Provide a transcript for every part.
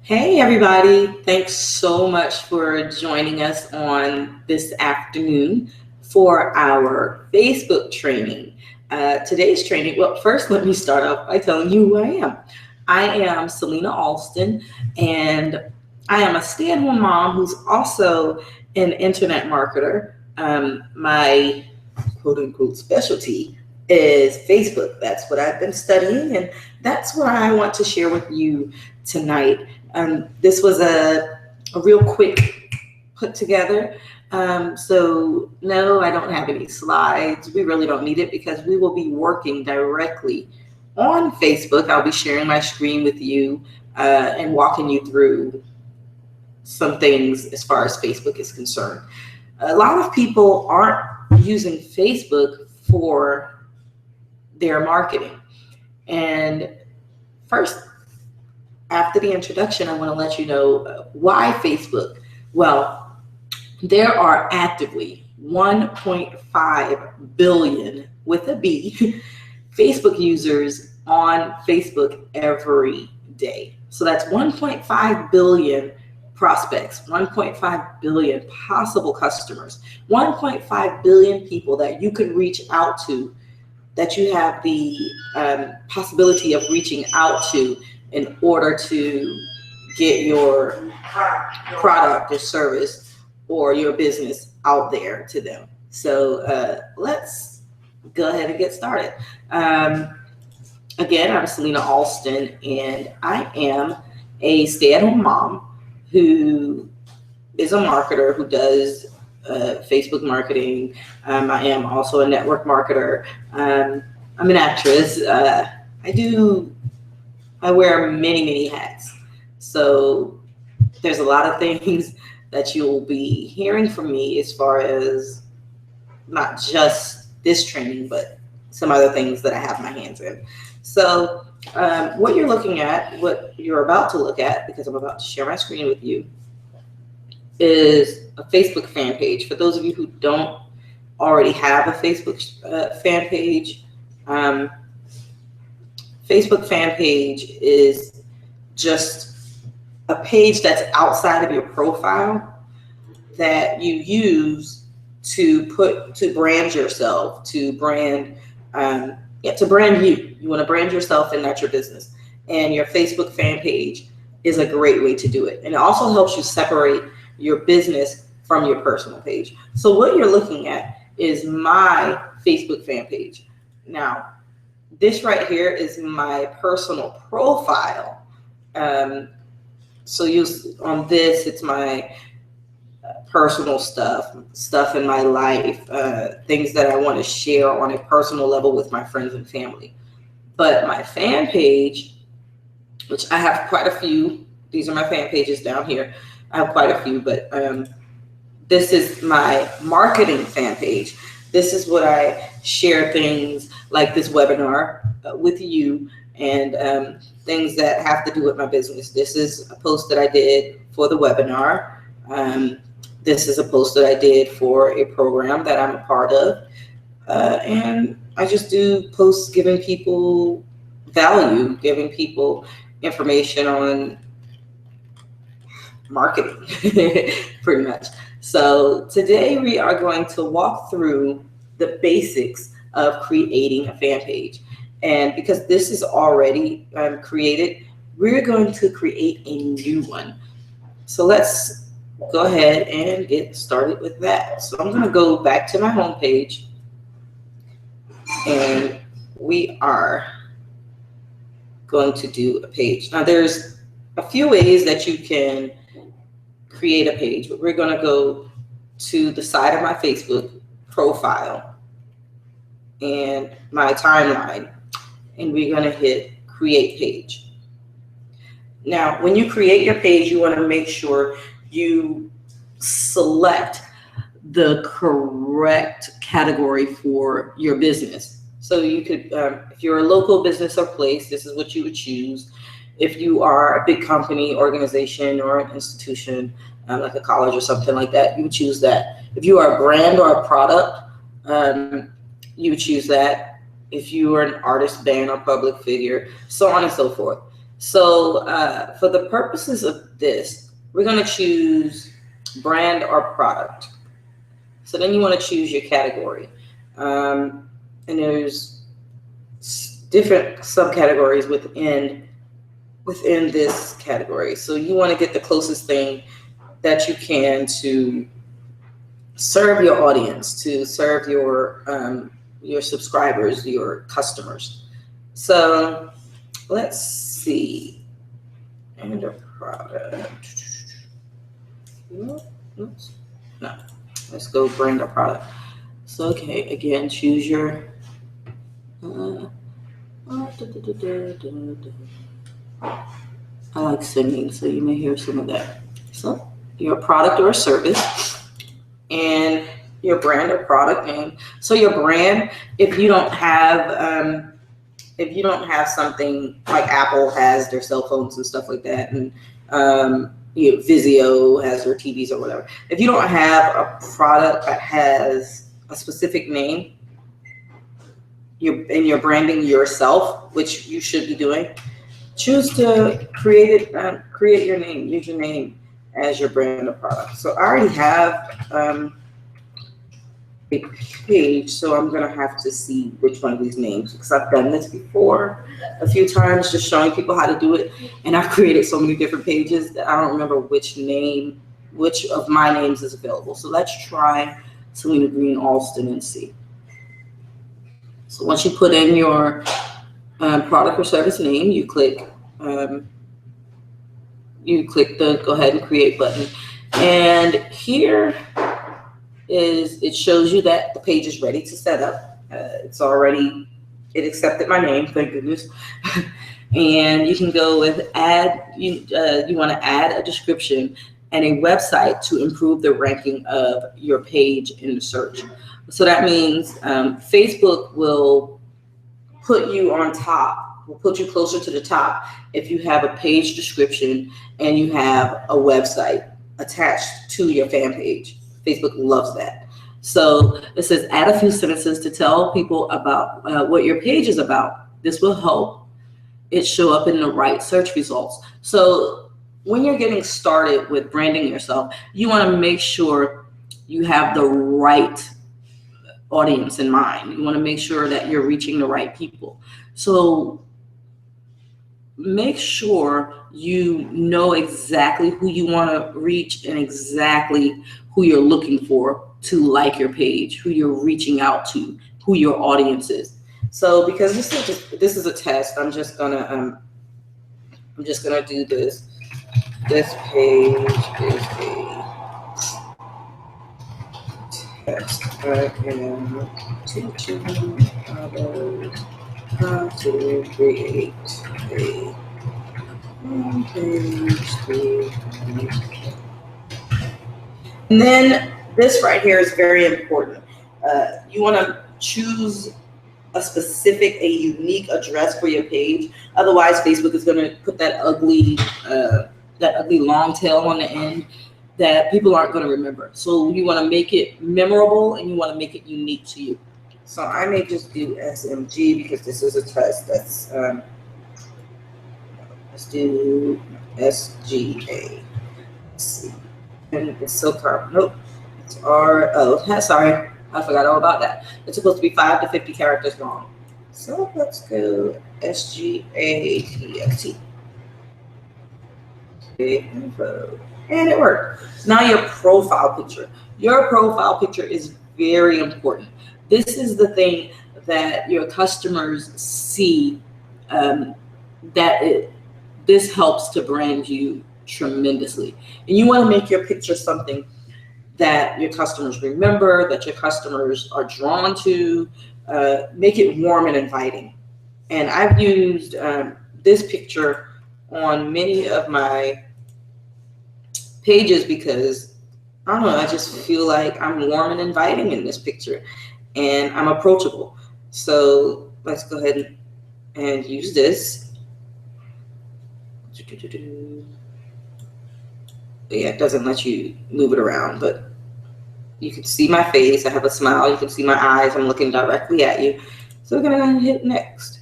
Hey, everybody. Thanks so much for joining us on this afternoon for our Facebook training. Today's training, well, first, let me start off by telling you who I am. I am Selena Alston, and I am a stay at home mom who's also an internet marketer. My quote unquote specialty is Facebook. That's what I've been studying, and that's what I want to share with you tonight. This was a real quick put together. So, no, I don't have any slides. We really don't need it because we will be working directly on Facebook. I'll be sharing my screen with you and walking you through some things as far as Facebook is concerned. A lot of people aren't using Facebook for their marketing. And first, after the introduction, I want to let you know why Facebook. Well, there are actively 1.5 billion with a B Facebook users on Facebook every day. So that's 1.5 billion prospects, 1.5 billion possible customers, 1.5 billion people that you could reach out to, that you have the possibility of reaching out to in order to get your product or service or your business out there to them. So let's go ahead and get started. Again, I'm Selena Alston, and I am a stay-at-home mom who is a marketer who does Facebook marketing. I am also a network marketer. I'm an actress. I wear many, many hats. So there's a lot of things that you'll be hearing from me as far as not just this training, but some other things that I have my hands in. So what you're looking at, what you're about to look at, because I'm about to share my screen with you, is a Facebook fan page. For those of you who don't already have a Facebook fan page, Facebook fan page is just a page that's outside of your profile that you use to brand yourself, to brand you. You want to brand yourself and not your business. And your Facebook fan page is a great way to do it. And it also helps you separate your business from your personal page. So what you're looking at is my Facebook fan page. Now, this right here is my personal profile. So on this, it's my personal stuff in my life, things that I want to share on a personal level with my friends and family. But my fan page, which I have quite a few, these are my fan pages down here. I have quite a few, but this is my marketing fan page. This is what I share, things like this webinar with you, and things that have to do with my business. This is a post that I did for the webinar. This is a post that I did for a program that I'm a part of. And I just do posts giving people value, giving people information on marketing, pretty much. So today we are going to walk through the basics of creating a fan page. And because this is already created, we're going to create a new one. So let's go ahead and get started with that. So I'm going to go back to my home page, and we are going to do a page. Now there's a few ways that you can create a page, but we're going to go to the side of my Facebook profile and my timeline, and we're going to hit create page. Now, when you create your page, you want to make sure you select the correct category for your business. So you could, if you're a local business or place, this is what you would choose. If you are a big company, organization, or an institution, like a college or something like that, you would choose that. If you are a brand or a product, you would choose that. If you are an artist, band, or public figure, so on and so forth. So for the purposes of this, we're going to choose brand or product. So then you want to choose your category. And there's different subcategories within this category. So you want to get the closest thing that you can to serve your audience, to serve your subscribers, your customers. So let's see. And a product. Oops. No. Let's go brand a product. So okay, again, choose your I like singing, so you may hear some of that. So your product or service and your brand or product name. So your brand, if you don't have something like Apple has their cell phones and stuff like that, and Vizio has their TVs or whatever. If you don't have a product that has a specific name, you're branding yourself, which you should be doing, choose to create your name, use your name as your brand or product. So I already have a page, so I'm gonna have to see which one of these names, because I've done this before a few times, just showing people how to do it, and I've created so many different pages that I don't remember which of my names is available. So let's try Selena Green Alston and see. So once you put in your product or service name, you click the go ahead and create button, and here it shows you that the page is ready to set up. It accepted my name, thank goodness. And you can go with you want to add a description and a website to improve the ranking of your page in the search. So that means Facebook will put you on top, will put you closer to the top if you have a page description and you have a website attached to your fan page. Facebook loves that. So it says add a few sentences to tell people about what your page is about. This will help it show up in the right search results. So when you're getting started with branding yourself, you want to make sure you have the right audience in mind. You want to make sure that you're reaching the right people. So make sure you know exactly who you want to reach and exactly who you're looking for to like your page, who you're reaching out to, who your audience is. So because this is a test, I'm just gonna do this. This page is a test. I am teaching others how to create a page. And then this right here is very important. You want to choose a unique address for your page. Otherwise, Facebook is going to put that ugly long tail on the end that people aren't going to remember. So you want to make it memorable and you want to make it unique to you. So I may just do SMG because this is a test. That's let's do SGA. Let's see. And it's so far. Nope. It's sorry. I forgot all about that. It's supposed to be 5 to 50 characters long. So let's go SGATXT. And it worked. Now your profile picture. Your profile picture is very important. This is the thing that your customers see. This helps to brand you tremendously. And you want to make your picture something that your customers remember, that your customers are drawn to. Make it warm and inviting. And I've used this picture on many of my pages because, I don't know, I just feel like I'm warm and inviting in this picture and I'm approachable. So let's go ahead and use this. Yeah, it doesn't let you move it around, but you can see my face. I have a smile. You can see my eyes. I'm looking directly at you. So we're going to hit next.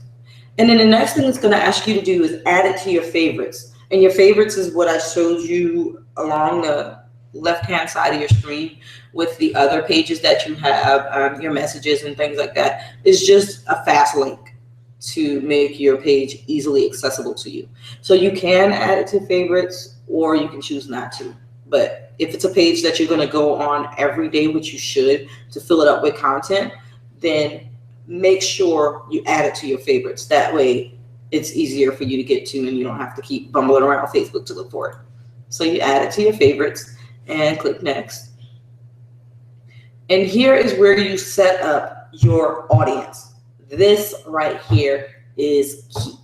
And then the next thing it's going to ask you to do is add it to your favorites. And your favorites is what I showed you along the left-hand side of your screen with the other pages that you have, your messages and things like that. It's just a fast link to make your page easily accessible to you. So you can add it to favorites, or you can choose not to. But if it's a page that you're going to go on every day, which you should, to fill it up with content, then make sure you add it to your favorites. That way it's easier for you to get to, and you don't have to keep bumbling around Facebook to look for it. So you add it to your favorites and click next. And here is where you set up your audience. This right here is key.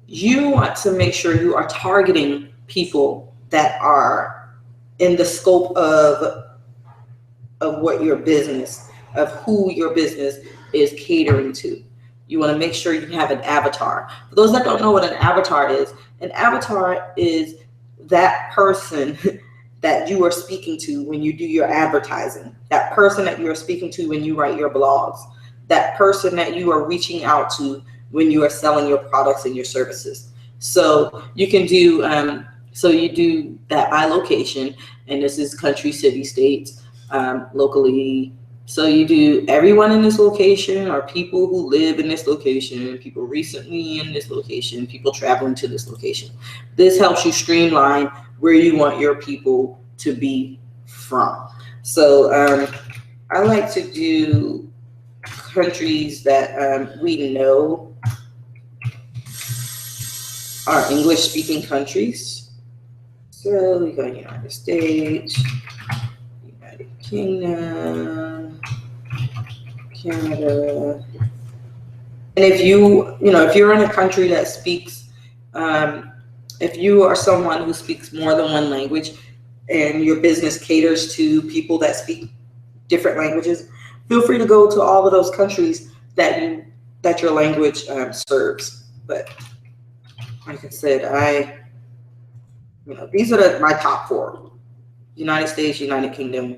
You want to make sure you are targeting people that are in the scope of what your business, of who your business is catering to. You want to make sure you have an avatar. For those that don't know what an avatar is that person that you are speaking to when you do your advertising, that person that you are speaking to when you write your blogs, that person that you are reaching out to when you are selling your products and your services. So you can do, so you do that by location, and this is country, city, states, locally. So you do everyone in this location, or people who live in this location, people recently in this location, people traveling to this location. This helps you streamline where you want your people to be from. So I like to do countries that we know are English-speaking countries. So we got United States, United Kingdom, Canada. And if you're in a country that speaks, if you are someone who speaks more than one language and your business caters to people that speak different languages, feel free to go to all of those countries that your language serves. But like I said, these are my top 4: United States, United Kingdom,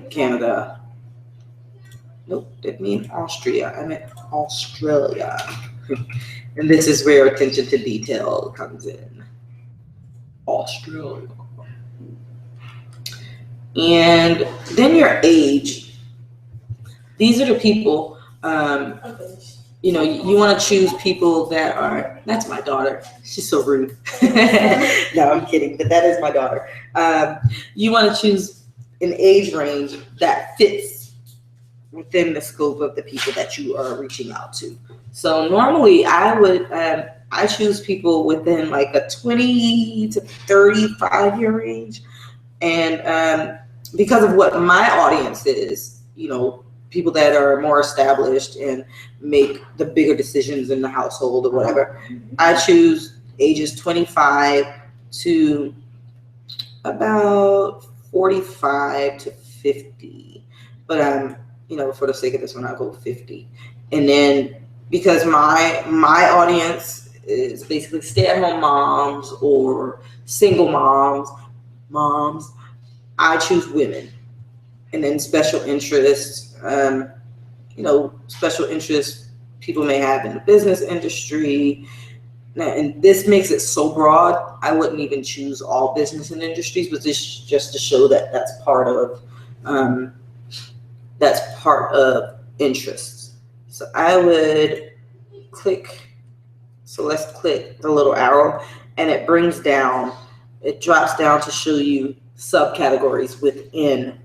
Canada. Nope, didn't mean Austria. I meant Australia. And this is where attention to detail comes in. Australia. And then your age. These are the people, you want to choose people that are, that's my daughter. She's so rude. No, I'm kidding, but that is my daughter. You want to choose an age range that fits within the scope of the people that you are reaching out to. So normally I choose people within like a 20 to 35 year range. And because of what my audience is, people that are more established and make the bigger decisions in the household or whatever, I choose ages 25 to about 45 to 50. But for the sake of this one, I'll go 50. And then because my audience is basically stay-at-home moms or single moms, I choose women. And then special interests, special interests people may have in the business industry. And this makes it so broad, I wouldn't even choose all business and industries, but this just to show that that's part of interests. So I would let's click the little arrow, and it drops down to show you subcategories within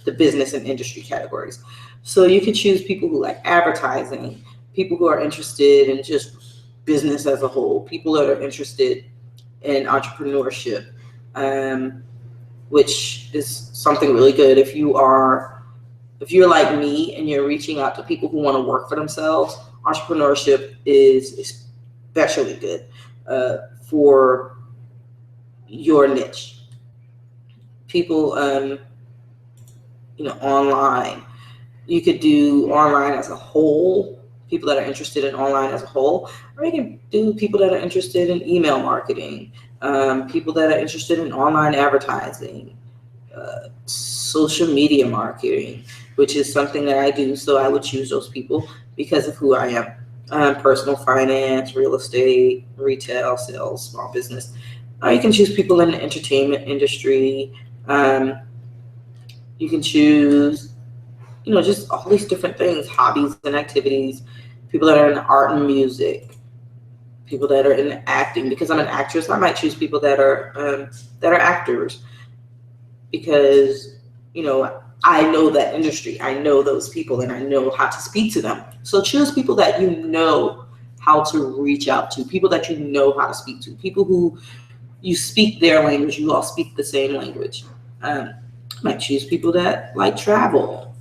the business and industry categories. So you can choose people who like advertising, people who are interested in just business as a whole, people that are interested in entrepreneurship, which is something really good. If you're like me and you're reaching out to people who want to work for themselves, entrepreneurship is especially good for your niche. People, online. You could do online as a whole, people that are interested in online as a whole, or you can do people that are interested in email marketing, people that are interested in online advertising, social media marketing, which is something that I do. So I would choose those people because of who I am. personal finance, real estate, retail, sales, small business. You can choose people in the entertainment industry. You can choose, just all these different things, hobbies and activities, people that are in art and music, people that are in acting. Because I'm an actress, I might choose people that are actors, because I know that industry, I know those people, and I know how to speak to them. So choose people that you know how to reach out to, people that you know how to speak to, people who you speak their language, you all speak the same language. Might choose people that like travel,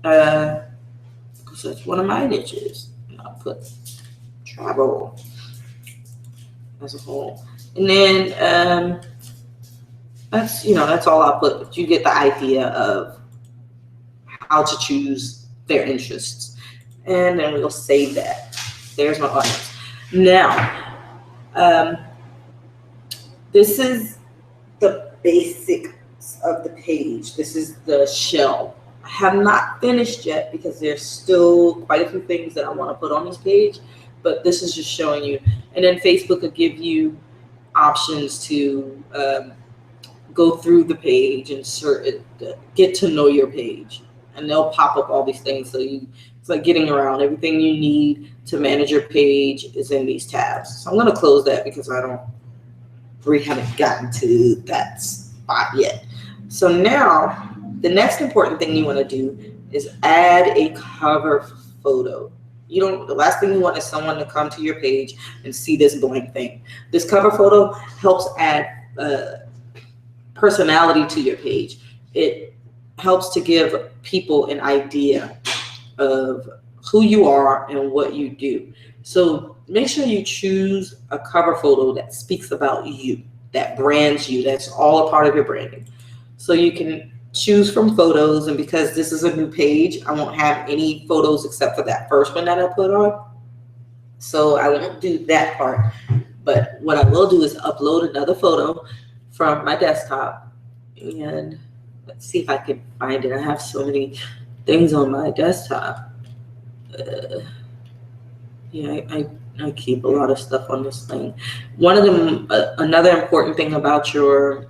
because that's one of my niches. I'll put travel as a whole, and then that's all I'll put. But you get the idea of how to choose their interests, and then we'll save that. There's my audience. Now, this is the basics of the page. This is the shell. I have not finished yet because there's still quite a few things that I want to put on this page, but this is just showing you. And then Facebook will give you options to go through the page and get to know your page, and they'll pop up all these things. So it's like getting around. Everything you need to manage your page is in these tabs. So I'm going to close that because we haven't gotten to that spot yet. So now the next important thing you want to do is add a cover photo. The last thing you want is someone to come to your page and see this blank thing. This cover photo helps add personality to your page. It helps to give people an idea of who you are and what you do. So make sure you choose a cover photo that speaks about you, that brands you, that's all a part of your branding. So you can choose from photos, and because this is a new page, I won't have any photos except for that first one that I put on. So I won't do that part. But what I will do is upload another photo from my desktop, and let's see if I can find it. I have so many things on my desktop. I keep a lot of stuff on this thing. One of them, another important thing about your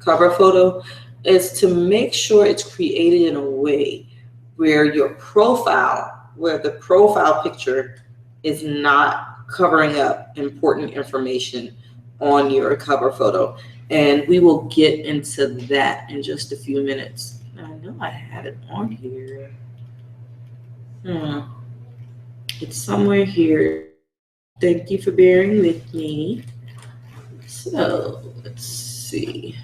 cover photo is to make sure it's created in a way where the profile picture is not covering up important information on your cover photo. And we will get into that in just a few minutes. I know I had it on here. It's somewhere here. Thank you for bearing with me. So let's see.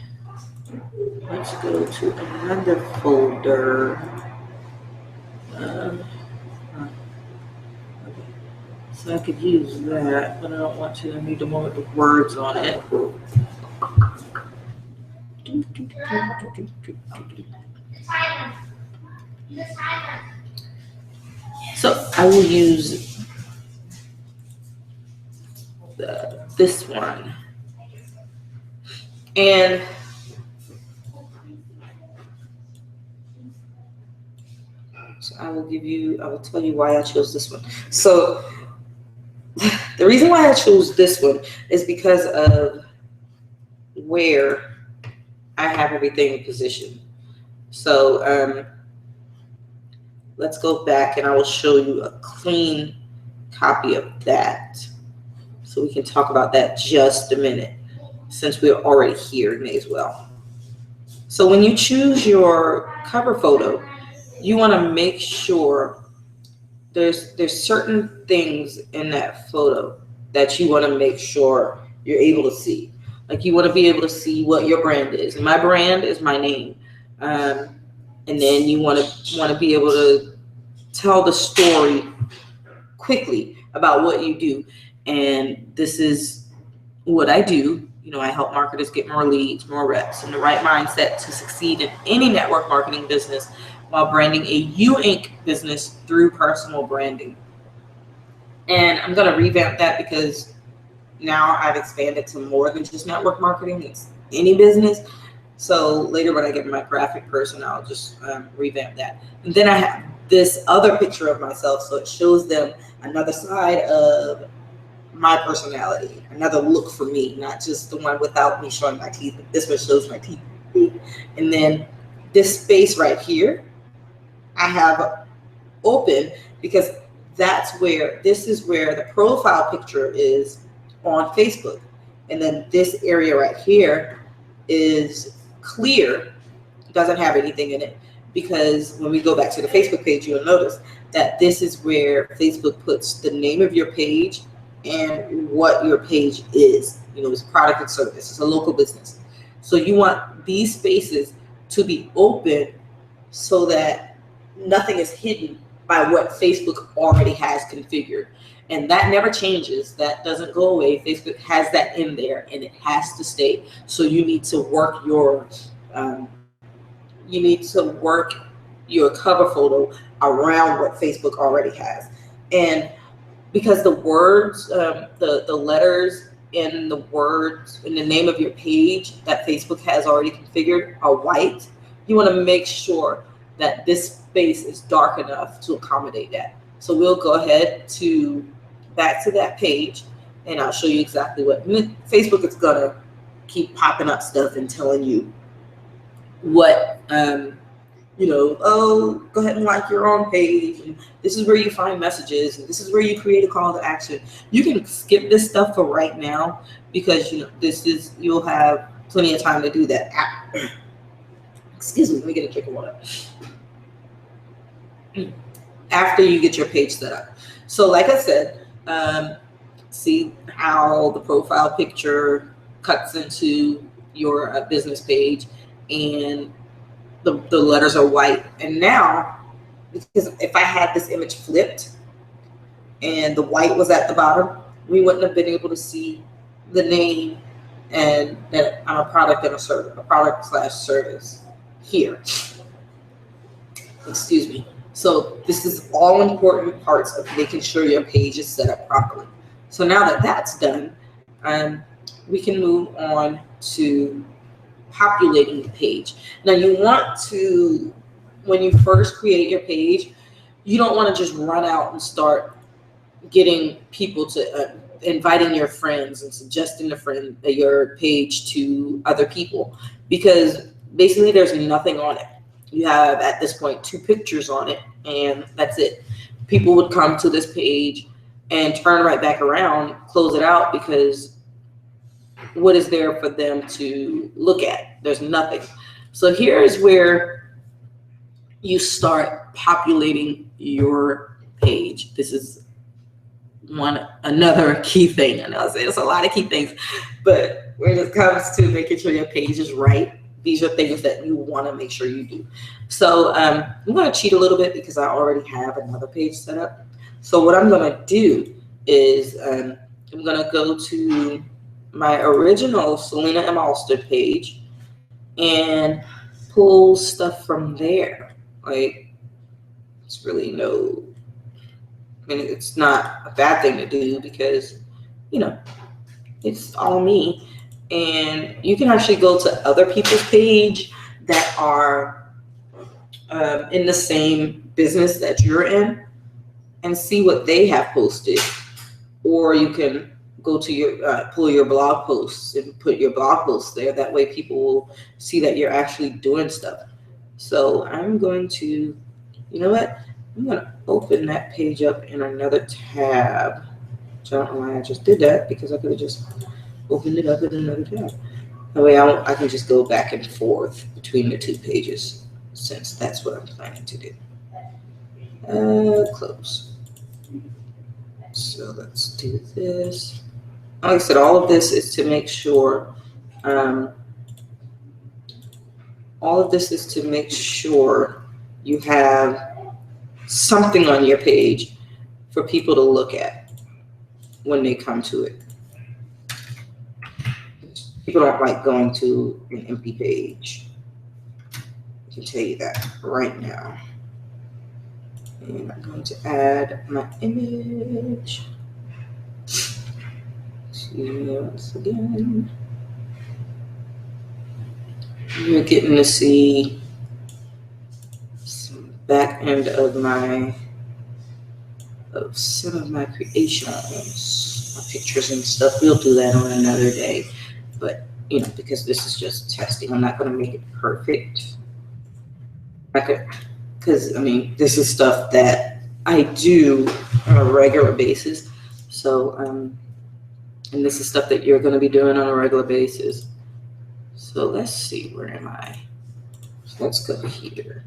Let's go to another folder. So I could use that, but I don't want to. I need the one with the words on it. So I will use this one. And so I will tell you why I chose this one. So the reason why I chose this one is because of where I have everything positioned. So let's go back and I will show you a clean copy of that. So we can talk about that just a minute, since we're already here, may as well. So when you choose your cover photo, you want to make sure there's certain things in that photo that you want to make sure you're able to see. Like you want to be able to see what your brand is. My brand is my name. And then you want to be able to tell the story quickly about what you do. And this is what I do. I help marketers get more leads, more reps, and the right mindset to succeed in any network marketing business while branding a You Inc. business through personal branding. And I'm going to revamp that because now I've expanded to more than just network marketing. It's any business. So later when I get my graphic person, I'll just revamp that. And then I have this other picture of myself, so it shows them another side of my personality, another look for me, not just the one without me showing my teeth, but this one shows my teeth. And then this space right here, I have open because this is where the profile picture is on Facebook. And then this area right here is clear, doesn't have anything in it, because when we go back to the Facebook page, you'll notice that this is where Facebook puts the name of your page and what your page is. It's a product and service, it's a local business. So you want these spaces to be open so that nothing is hidden by what Facebook already has configured. And that never changes. That doesn't go away. Facebook has that in there and it has to stay. So you need to work your cover photo around what Facebook already has. And because the words, the letters in the words in the name of your page that Facebook has already configured are white, you want to make sure that this space is dark enough to accommodate that. So we'll go ahead back to that page, and I'll show you exactly what Facebook is gonna keep popping up stuff and telling you what oh, go ahead and like your own page, and this is where you find messages, and this is where you create a call to action. You can skip this stuff for right now because you'll have plenty of time to do that. Excuse me, let me get a drink of water. After you get your page set up. So like I said, see how the profile picture cuts into your business page, and the letters are white. And now, because if I had this image flipped and the white was at the bottom, we wouldn't have been able to see the name and that I'm a product and a service, a product/service here. Excuse me. So this is all important parts of making sure your page is set up properly. So now that that's done, we can move on to populating the page. Now you want to, when you first create your page, you don't want to just run out and start getting people to inviting your friends and suggesting your page to other people, because basically there's nothing on it. You have at this point 2 pictures on it, and that's it. People would come to this page and turn right back around, close it out, because what is there for them to look at? There's nothing. So here is where you start populating your page. This is another key thing. I know I say it's a lot of key things, but when it comes to making sure your page is right, these are things that you want to make sure you do. So I'm going to cheat a little bit because I already have another page set up. So what I'm going to do is I'm going to go to my original Selena M. Alston page and pull stuff from there. Like, it's really it's not a bad thing to do because, it's all me. And you can actually go to other people's page that are in the same business that you're in and see what they have posted. Or you can go to your pull your blog posts and put your blog posts there. That way people will see that you're actually doing stuff. So I'm going to, I'm going to open that page up in another tab. I don't know why I just did that, because I could have just opened it up in another tab. That way I can just go back and forth between the 2 pages, since that's what I'm planning to do. Close. So let's do this. Like I said, all of this is to make sure, you have something on your page for people to look at when they come to it. People don't like going to an empty page. I can tell you that right now. And I'm going to add my image. Once again, you're getting to see some back end of some of my creations, my pictures and stuff. We'll do that on another day. But because this is just testing, I'm not going to make it perfect. Because this is stuff that I do on a regular basis. So, and this is stuff that you're going to be doing on a regular basis. So let's see, where am I? So let's go here.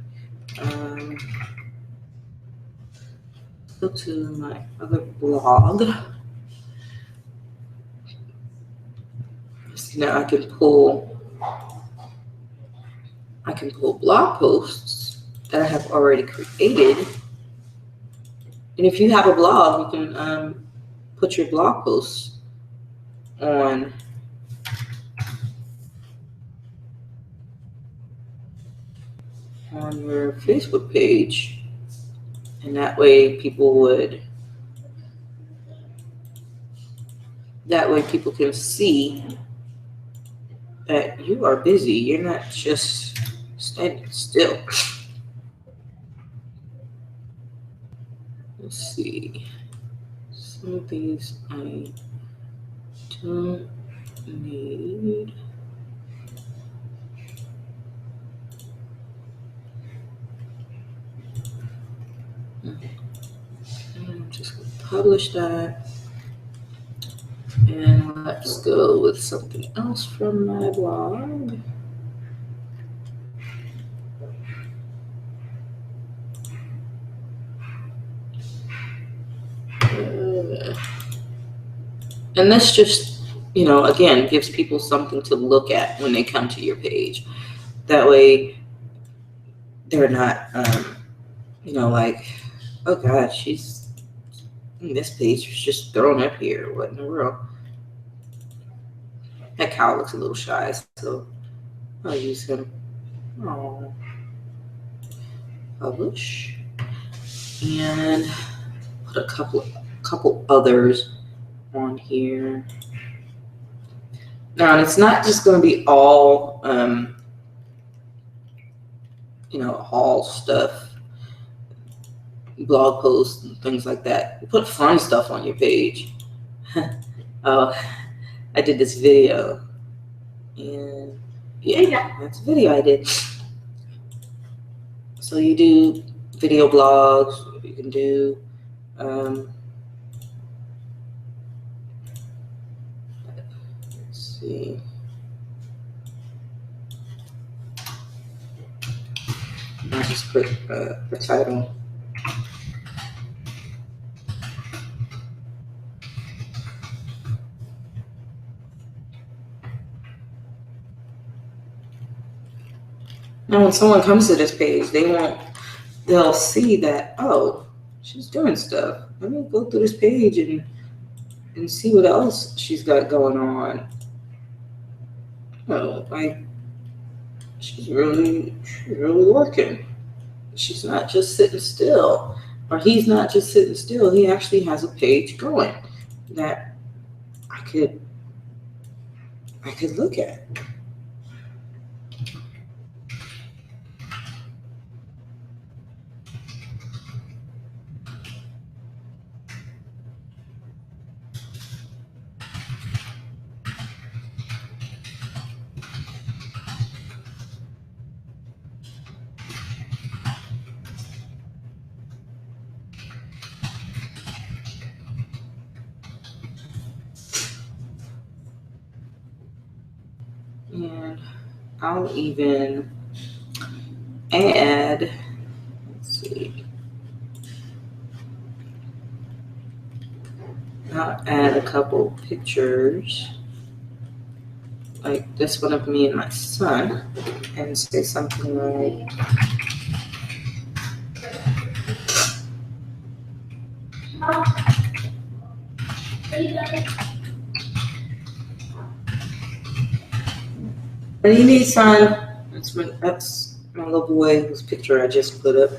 Go to my other blog. So now I can pull blog posts that I have already created. And if you have a blog, you can put your blog posts on your Facebook page, and that way people can see that you are busy. You're not just standing still. Let's see. Some of these I don't need. I'm just going to publish that. And let's go with something else from my blog. And this just, again, gives people something to look at when they come to your page. That way they're not, like, oh God, this page was just thrown up here. What in the world? That cow looks a little shy, so I'll use him. Oh, publish. And put a couple others on here. Now, it's not just going to be all, all stuff, blog posts and things like that. Put fun stuff on your page. Oh, I did this video, and yeah, that's a video I did. So you do video blogs. You can do. Let's see. I'll just put the title. Now, when someone comes to this page, they'll see that, oh, she's doing stuff. Let me go through this page and see what else she's got going on. Oh, she's really working. She's not just sitting still, or he's not just sitting still. He actually has a page going that I could look at. And I'll even add, let's see, I'll add a couple pictures, like this one of me and my son, and say something like, what do you need, son? That's my little boy whose picture I just put up.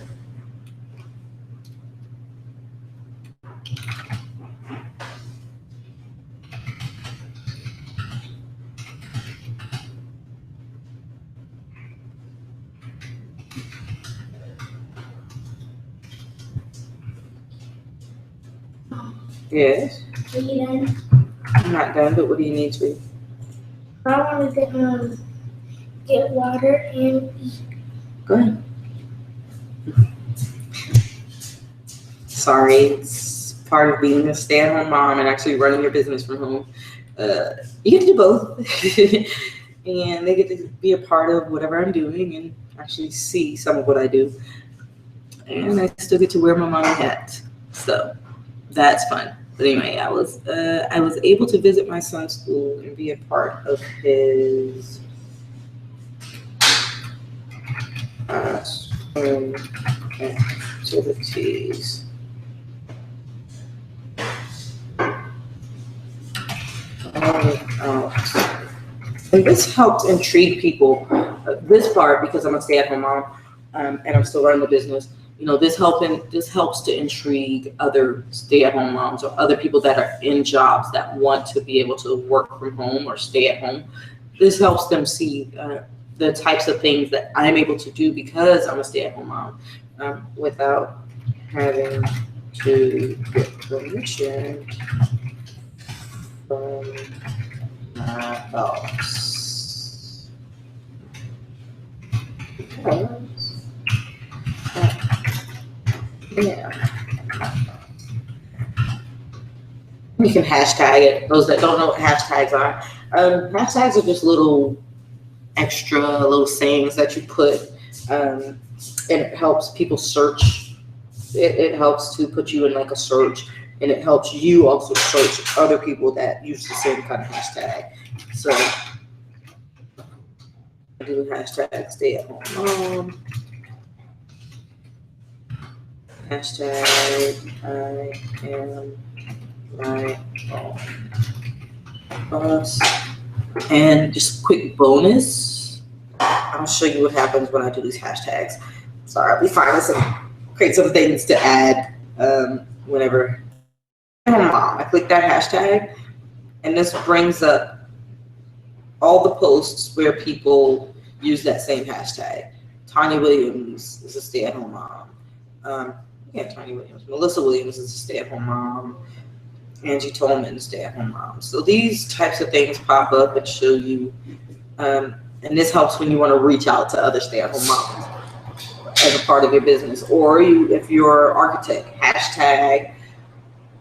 Yes. Are you done? I'm not done, but what do you need to be? I want to get water and eat. Go ahead. Sorry, it's part of being a stay-at-home mom and actually running your business from home. You get to do both, and they get to be a part of whatever I'm doing and actually see some of what I do. And I still get to wear my mommy hat, so that's fun. But anyway, I was able to visit my son's school and be a part of his activities. And this helps intrigue people. This part, because I'm a stay-at-home mom, and I'm still running the business. You know, this helps to intrigue other stay-at-home moms or other people that are in jobs that want to be able to work from home or stay at home. This helps them see the types of things that I'm able to do because I'm a stay-at-home mom, without having to get permission from my boss. Yeah. You can hashtag it. Those that don't know what hashtags are, hashtags are just little extra little sayings that you put, and it helps people search. It helps to put you in like a search, and it helps you also search other people that use the same kind of hashtag. So I do hashtag stay at home mom. Hashtag I am my own boss. And just quick bonus, I'll show you what happens when I do these hashtags. Sorry, we find create some things to add whenever I click that hashtag, and this brings up all the posts where people use that same hashtag. Tanya Williams is a stay-at-home mom. Tanya Williams. Melissa Williams is a stay-at-home mom. Angie Tolman, stay-at-home mom. So these types of things pop up and show you, and this helps when you want to reach out to other stay-at-home moms as a part of your business. Or if you're an architect, hashtag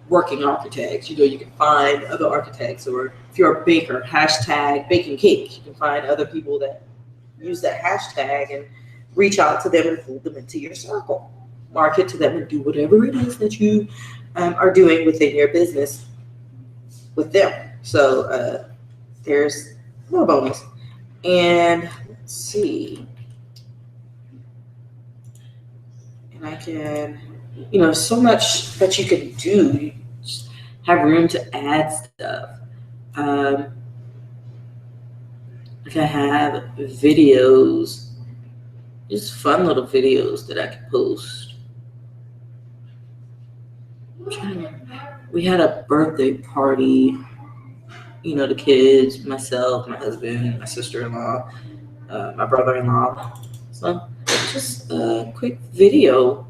working architects. You can find other architects. Or if you're a baker, hashtag baking cake. You can find other people that use that hashtag and reach out to them and pull them into your circle. Market to them and do whatever it is that you are doing within your business with them. So there's more bonus. And let's see. And I can, so much that you can do. You just have room to add stuff. Like I have videos, just fun little videos that I can post. We had a birthday party, the kids, myself, my husband, my sister-in-law, my brother-in-law. So just a quick video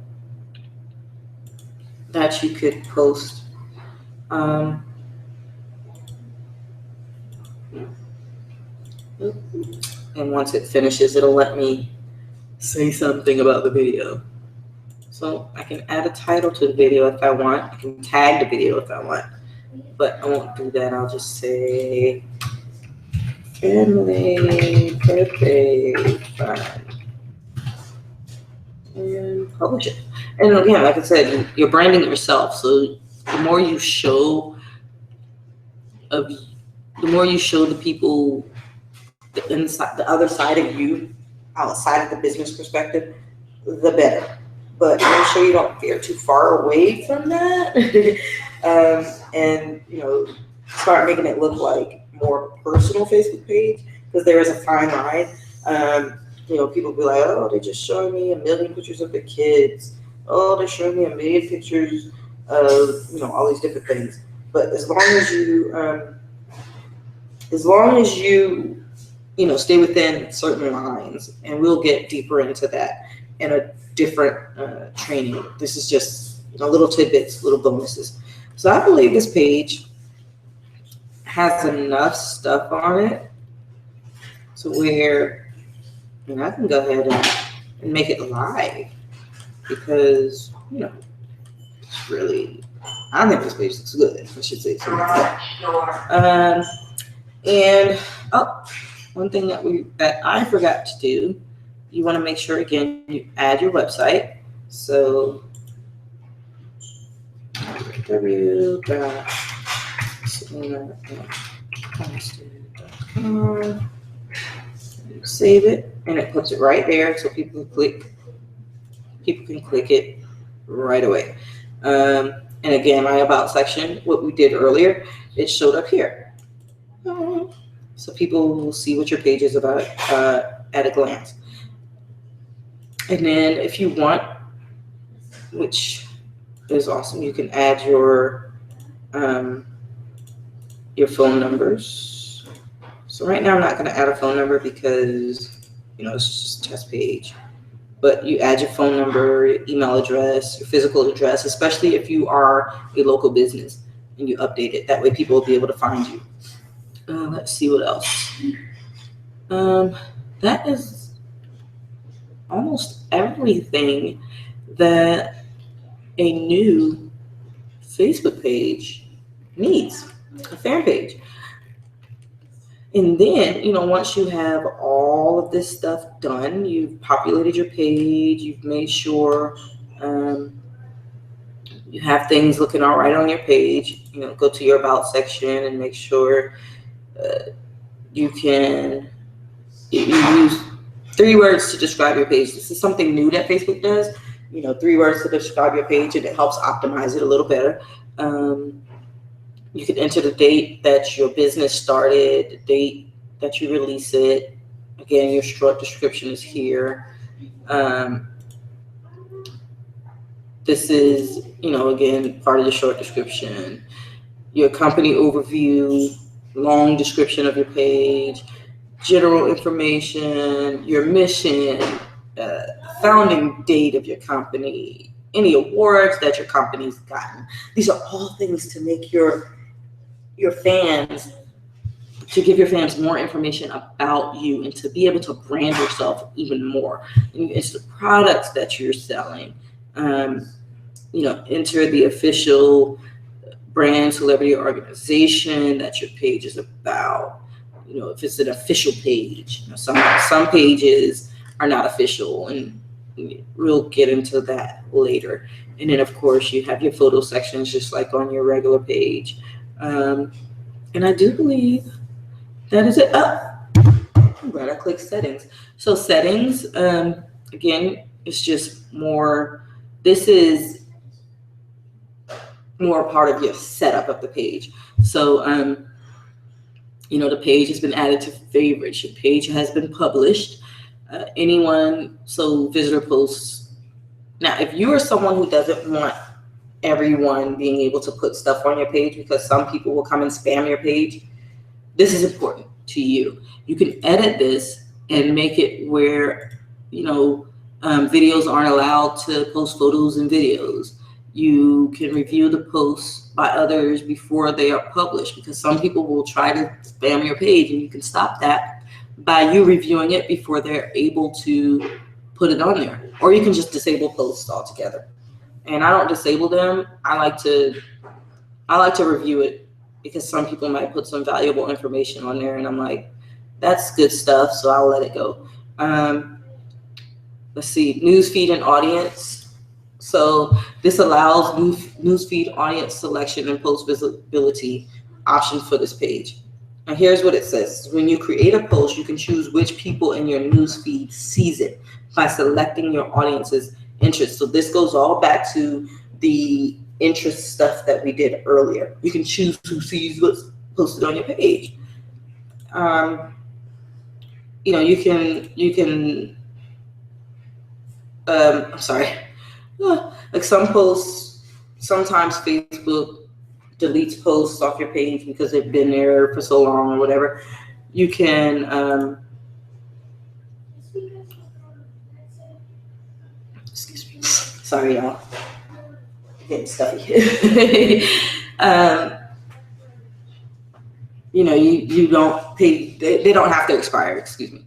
that you could post. And once it finishes, it'll let me say something about the video. So I can add a title to the video if I want. I can tag the video if I want. But I won't do that. I'll just say family birthday fun and publish it. And again, like I said, you're branding yourself. So the more you show the people the other side of you, outside of the business perspective, the better. But make sure you don't veer too far away from that, and start making it look like more personal Facebook page, because there is a fine line. People be like, oh, they're just showing me a million pictures of the kids. Oh, they're showing me a million pictures of all these different things. But as long as you stay within certain lines, and we'll get deeper into that in a different training. This is just little tidbits, little bonuses. So I believe this page has enough stuff on it to where, and I can go ahead and make it live because, you know, it's really, I think this page looks good, I should say. So. And one thing that I forgot to do, you want to make sure, again, you add your website. So www.selena.com. Save it, and it puts it right there, so people can click it right away. And again, my about section, what we did earlier, it showed up here. So people will see what your page is about at a glance. And then if you want, which is awesome, you can add your phone numbers. So right now I'm not going to add a phone number because, you know, it's just a test page. But you add your phone number, your email address, your physical address, especially if you are a local business, and you update it. That way people will be able to find you. Let's see what else. That is almost everything that a new Facebook page needs, a fan page. And then, you know, once you have all of this stuff done, you've populated your page, you've made sure you have things looking all right on your page, you know, go to your about section and make sure you use 3 words to describe your page. This is something new that Facebook does, you know, 3 words to describe your page, and it helps optimize it a little better. You can enter the date that your business started, the date that you release it. Again, your short description is here. This is, you know, again, part of the short description. Your company overview, long description of your page, general information, your mission, founding date of your company, any awards that your company's gotten. These are all things to make your fans, to give your fans more information about you and to be able to brand yourself even more. And it's the products that you're selling. You know, enter the official brand, celebrity, or organization that your page is about. You know, if it's an official page. You know, some pages are not official, and we'll get into that later. And then, of course, you have your photo sections just like on your regular page. And I do believe that is it. I'm glad I clicked settings. So settings, again, it's just more, this is more part of your setup of the page. So, you know, the page has been added to favorites. Your page has been published. So visitor posts. Now, if you are someone who doesn't want everyone being able to put stuff on your page because some people will come and spam your page, this is important to you. You can edit this and make it where, you know, videos aren't allowed to post photos and videos. You can review the posts by others before they are published, because some people will try to spam your page, and you can stop that by you reviewing it before they're able to put it on there. Or you can just disable posts altogether. And I don't disable them. I like to review it, because some people might put some valuable information on there, and I'm like, that's good stuff, so I'll let it go. Let's see, newsfeed and audience. So this allows newsfeed audience selection and post visibility options for this page. And here's what it says. When you create a post, you can choose which people in your newsfeed sees it by selecting your audience's interest. So this goes all back to the interest stuff that we did earlier. You can choose who sees what's posted on your page. You know, you can I'm sorry. Like some posts, sometimes Facebook deletes posts off your page because they've been there for so long or whatever. You can excuse me. Sorry, y'all. Getting stuffy. um, you don't pay. They don't have to expire. Excuse me.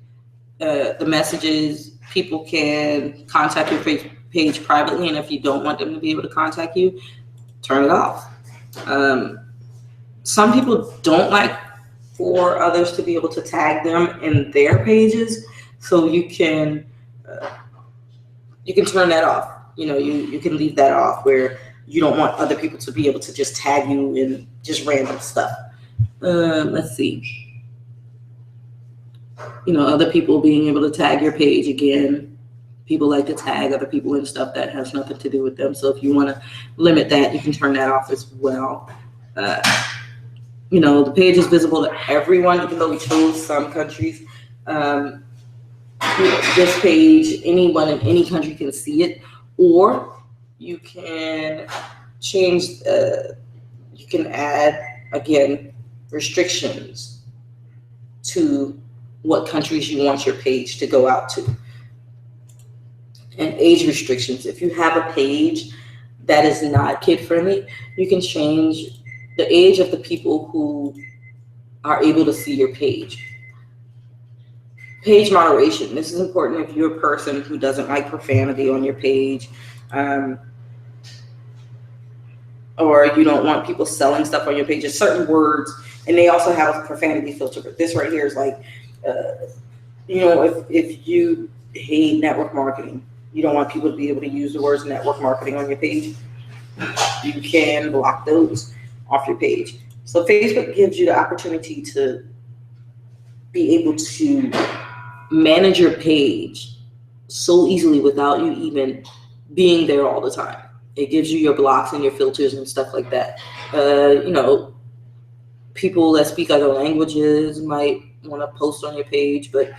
The messages, people can contact your page privately, and if you don't want them to be able to contact you, turn it off. Some people don't like for others to be able to tag them in their pages, so you can turn that off. You can leave that off where you don't want other people to be able to just tag you in just random stuff. Let's see. Other people being able to tag your page again. People like to tag other people in stuff that has nothing to do with them. So if you want to limit that, you can turn that off as well. The page is visible to everyone, even though we chose some countries. This page, anyone in any country can see it, or you can change, you can add, again, restrictions to what countries you want your page to go out to. And age restrictions. If you have a page that is not kid-friendly, you can change the age of the people who are able to see your page. Page moderation. This is important if you're a person who doesn't like profanity on your page, or you don't want people selling stuff on your page. There's certain words, and they also have a profanity filter. But this right here is like, if you hate network marketing, you don't want people to be able to use the words network marketing on your page, you can block those off your page. So Facebook gives you the opportunity to be able to manage your page so easily without you even being there all the time. It gives you your blocks and your filters and stuff like that. People that speak other languages might want to post on your page, but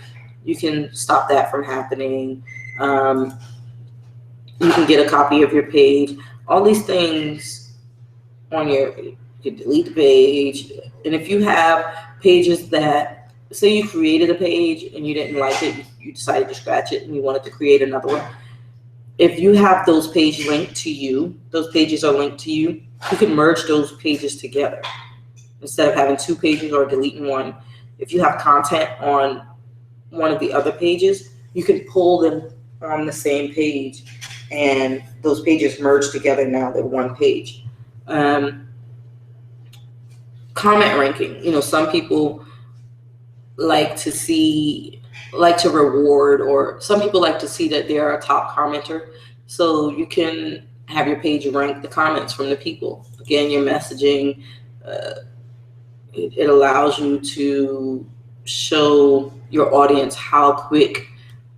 you can stop that from happening. You can get a copy of your page. All these things you can delete the page. And if you have pages that, say you created a page and you didn't like it, you decided to scratch it and you wanted to create another one. If you have those pages linked to you, those pages are linked to you, you can merge those pages together. Instead of having two pages or deleting one, if you have content on one of the other pages, you can pull them on the same page, and those pages merge together. Now they're one page. Comment ranking. Some people like to reward, or some people like to see that they're a top commenter. So you can have your page rank the comments from the people. Again, your messaging, it allows you to show your audience how quick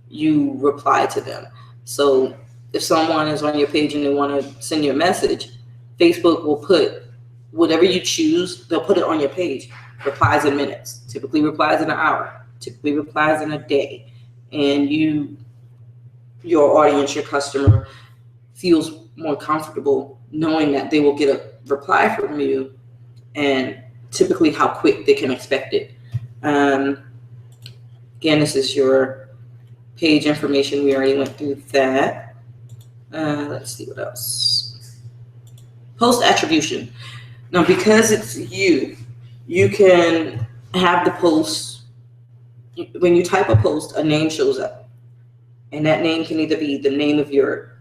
you reply to them. So if someone is on your page and they want to send you a message, Facebook will put whatever you choose, they'll put it on your page. Replies in minutes, typically replies in an hour, typically replies in a day. And your audience, your customer, feels more comfortable knowing that they will get a reply from you, and typically how quick they can expect it. Again, this is your page information. We already went through that. Let's see what else. Post attribution. Now, because it's you can have the post, when you type a post, a name shows up. And that name can either be the name of your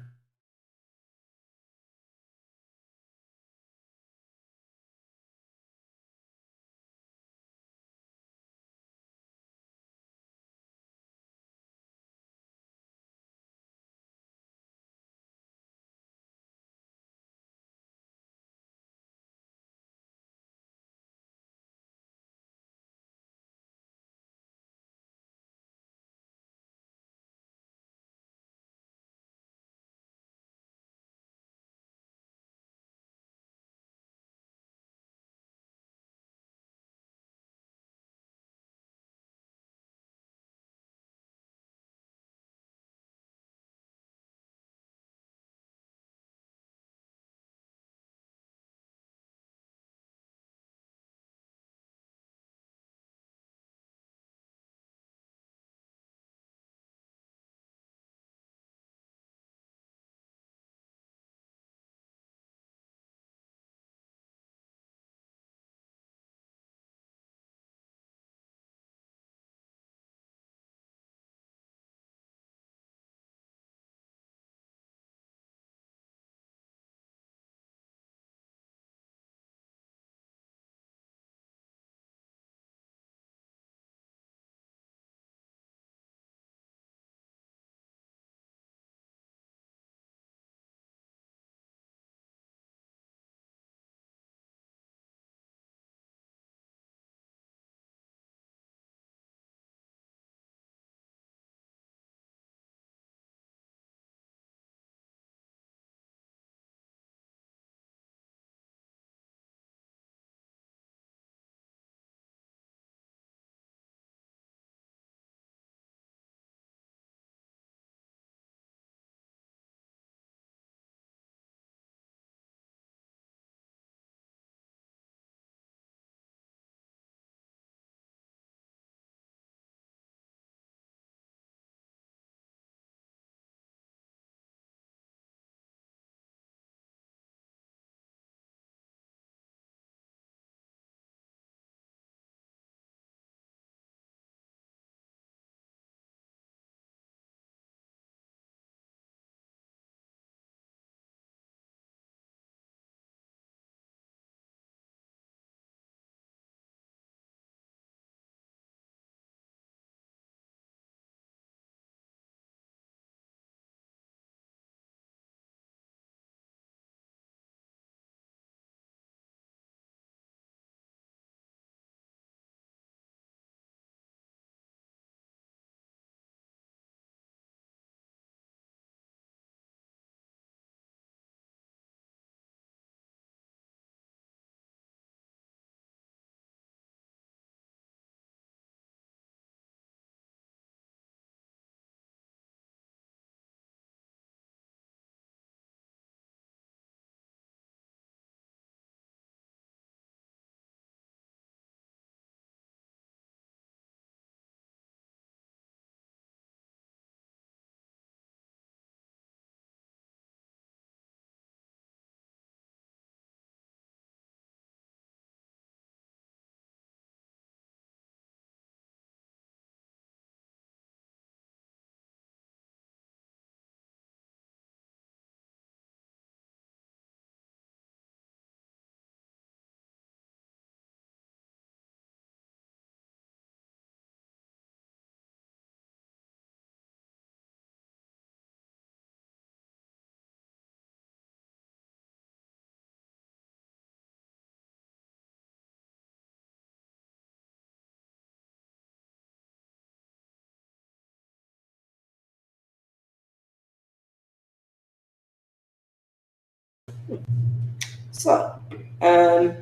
So, there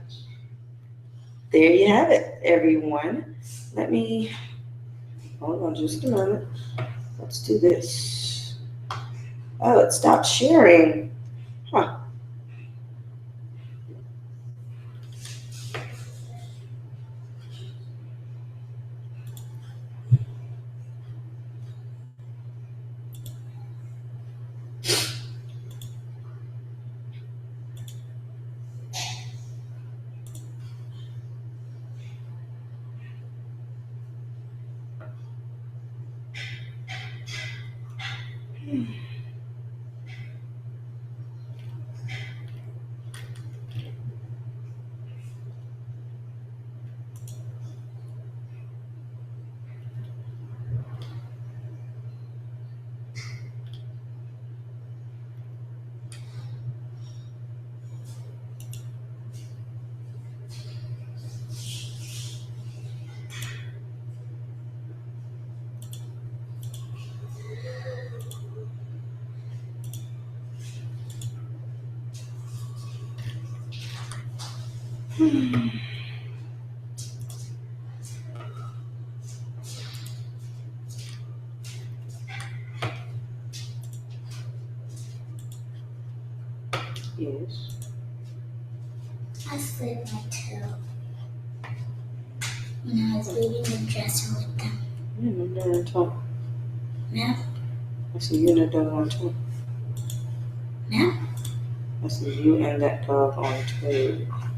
you have it, everyone. Let me, hold on just a moment. Let's do this. Oh, it stopped sharing. Huh. Yes. I slid my toe when I was leaving the dresser with them. Now, I see you and that dog on tour. now, I see you and that dog on tour.